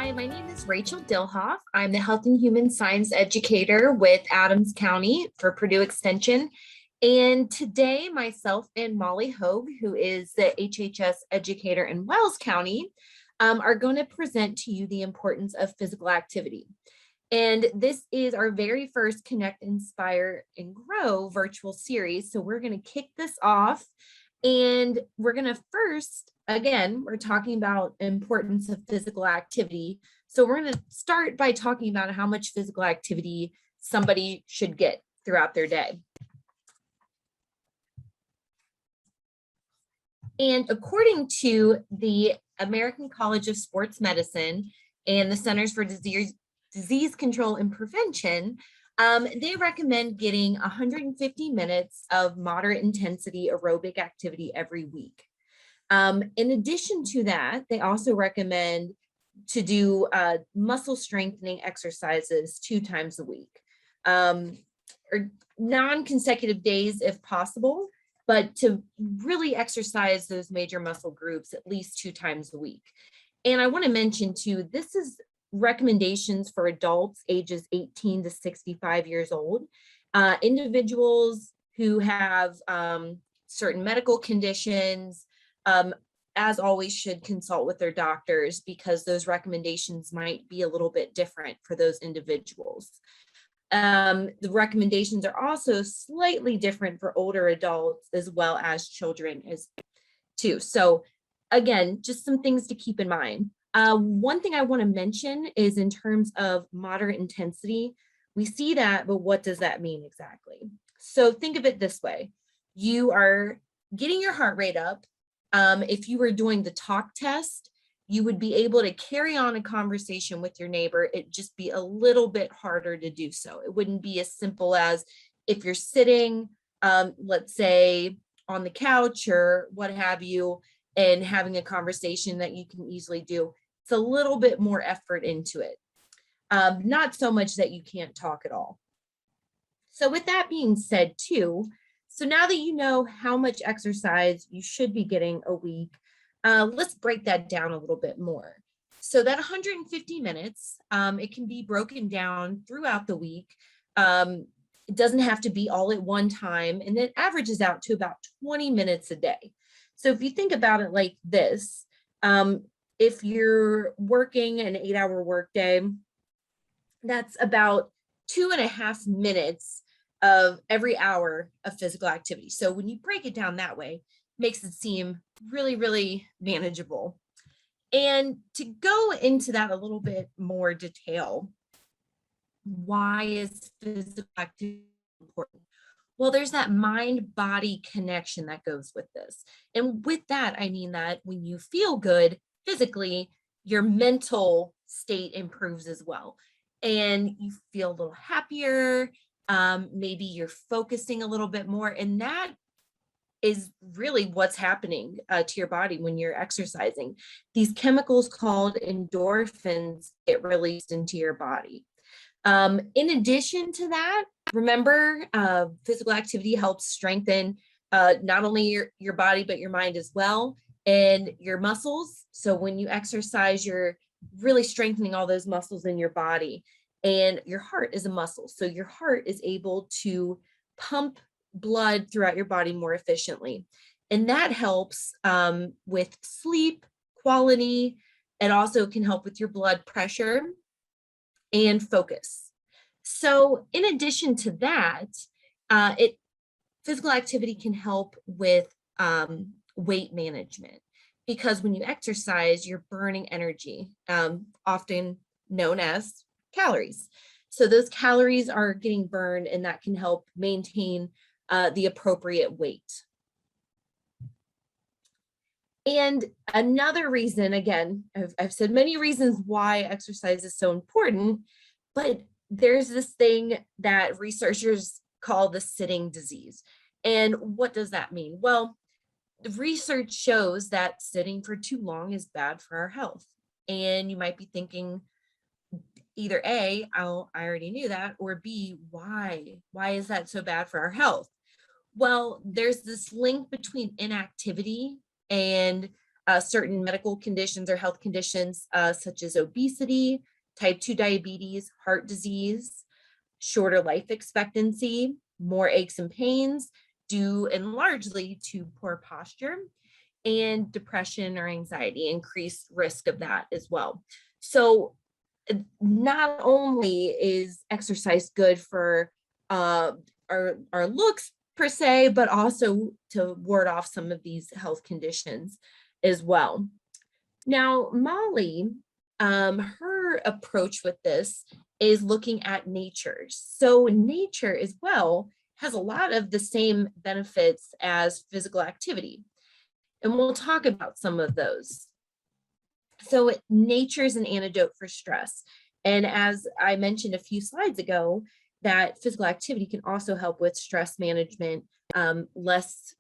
Hi, my name is Rachel Dilhoff. I'm the Health and Human Science Educator with Adams County for Purdue Extension. And today, myself and Molly Hogue, who is the HHS educator in Wells County, are going to present to you the importance of physical activity. And this is our very first Connect, Inspire, and Grow virtual series. So we're going to kick this off. And we're going to first, again, we're talking about importance of physical activity. So we're going to start by talking about how much physical activity somebody should get throughout their day. And according to the American College of Sports Medicine and the Centers for Disease Control and Prevention, they recommend getting 150 minutes of moderate intensity aerobic activity every week. In addition to that, they also recommend to do muscle strengthening exercises 2 times a week, or non-consecutive days if possible, but to really exercise those major muscle groups at least 2 times a week. And I want to mention too, this is recommendations for adults ages 18 to 65 years old. Individuals who have certain medical conditions, as always, should consult with their doctors because those recommendations might be a little bit different for those individuals. The recommendations are also slightly different for older adults as well as children too. So again, just some things to keep in mind. One thing I want to mention is in terms of moderate intensity, we see that, but what does that mean exactly? So think of it this way. You are getting your heart rate up. If you were doing the talk test, you would be able to carry on a conversation with your neighbor. It'd just be a little bit harder to do so. It wouldn't be as simple as if you're sitting, let's say on the couch or what have you, and having a conversation that you can easily do. It's a little bit more effort into it. Not so much that you can't talk at all. So with that being said too, so now that you know how much exercise you should be getting a week, let's break that down a little bit more. So that 150 minutes, it can be broken down throughout the week. It doesn't have to be all at one time, and it averages out to about 20 minutes a day. So if you think about it like this, if you're working an 8-hour workday, that's about 2.5 minutes of every hour of physical activity. So when you break it down that way, it makes it seem really, really manageable. And to go into that a little bit more detail, why is physical activity important? Well, there's that mind-body connection that goes with this. And with that, I mean that when you feel good physically, your mental state improves as well. And you feel a little happier, maybe you're focusing a little bit more. And that is really what's happening to your body when you're exercising. These chemicals called endorphins get released into your body. In addition to that, remember, physical activity helps strengthen not only your body, but your mind as well, and your muscles. So when you exercise, you're really strengthening all those muscles in your body. And your heart is a muscle. So your heart is able to pump blood throughout your body more efficiently. And that helps with sleep quality. It also can help with your blood pressure and focus. So in addition to that, physical activity can help with weight management, because when you exercise, you're burning energy, often known as calories. So those calories are getting burned, and that can help maintain the appropriate weight. And another reason, again, I've said many reasons why exercise is so important, but there's this thing that researchers call the sitting disease. And what does that mean? Well, the research shows that sitting for too long is bad for our health. And you might be thinking either A, I already knew that, or B, why? Why is that so bad for our health? Well, there's this link between inactivity and certain medical conditions or health conditions, such as obesity, type 2 diabetes, heart disease, shorter life expectancy, more aches and pains, due and largely to poor posture, and depression or anxiety, increased risk of that as well. So not only is exercise good for our looks per se, but also to ward off some of these health conditions as well. Now, Molly, her approach with this is looking at nature. So nature as well has a lot of the same benefits as physical activity. And we'll talk about some of those. So nature is an antidote for stress. And as I mentioned a few slides ago, that physical activity can also help with stress management, less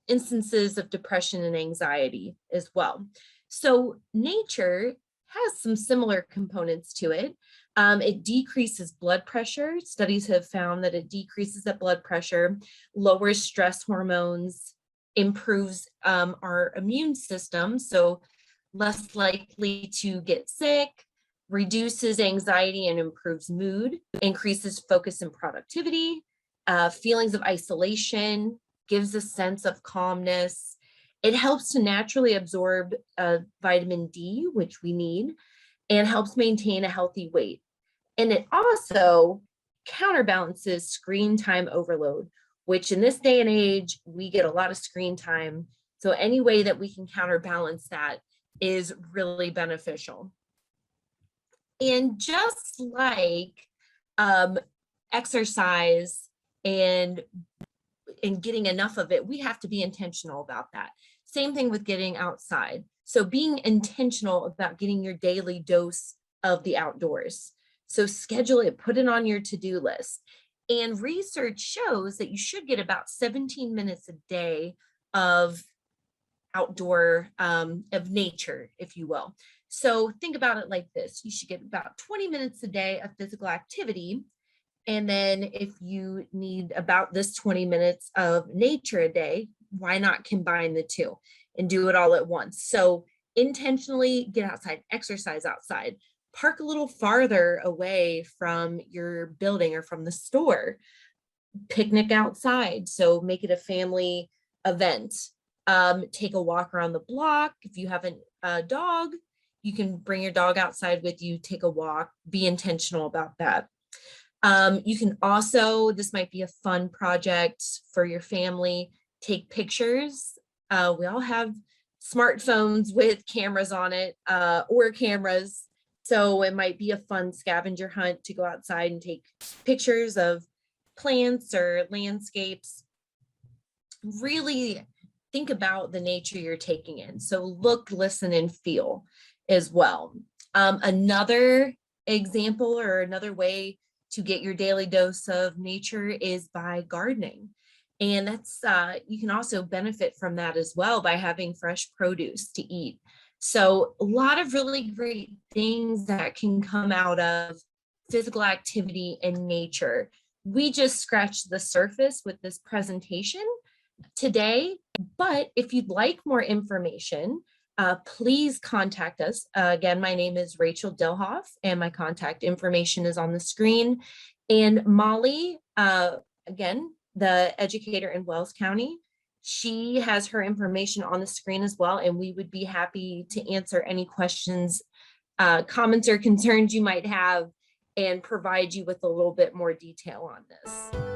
instances of depression and anxiety as well. So nature has some similar components to it. It decreases blood pressure. Studies have found that it decreases that blood pressure, lowers stress hormones, improves our immune system, so less likely to get sick, reduces anxiety and improves mood, increases focus and productivity, feelings of isolation, gives a sense of calmness. It helps to naturally absorb vitamin D, which we need, and helps maintain a healthy weight. And it also counterbalances screen time overload, which in this day and age, we get a lot of screen time. So any way that we can counterbalance that is really beneficial. And just like exercise and getting enough of it, we have to be intentional about that. Same thing with getting outside. So being intentional about getting your daily dose of the outdoors. So schedule it, put it on your to-do list. And research shows that you should get about 17 minutes a day of outdoor, of nature, if you will. So think about it like this. You should get about 20 minutes a day of physical activity. And then if you need about this 20 minutes of nature a day, why not combine the two and do it all at once? So intentionally get outside, exercise outside, park a little farther away from your building or from the store, picnic outside. So make it a family event. Take a walk around the block. If you have a dog, you can bring your dog outside with you, take a walk, be intentional about that. You can also, this might be a fun project for your family, take pictures. We all have smartphones with cameras on it, or cameras. So it might be a fun scavenger hunt to go outside and take pictures of plants or landscapes. Really think about the nature you're taking in. So look, listen, and feel as well. Another example or another way to get your daily dose of nature is by gardening. And that's, you can also benefit from that as well by having fresh produce to eat. So a lot of really great things that can come out of physical activity and nature. We just scratched the surface with this presentation today, but if you'd like more information, please contact us. Again, my name is Rachel Dilhoff and my contact information is on the screen. And Molly, again, the educator in Wells County, she has her information on the screen as well. And we would be happy to answer any questions, comments, or concerns you might have and provide you with a little bit more detail on this.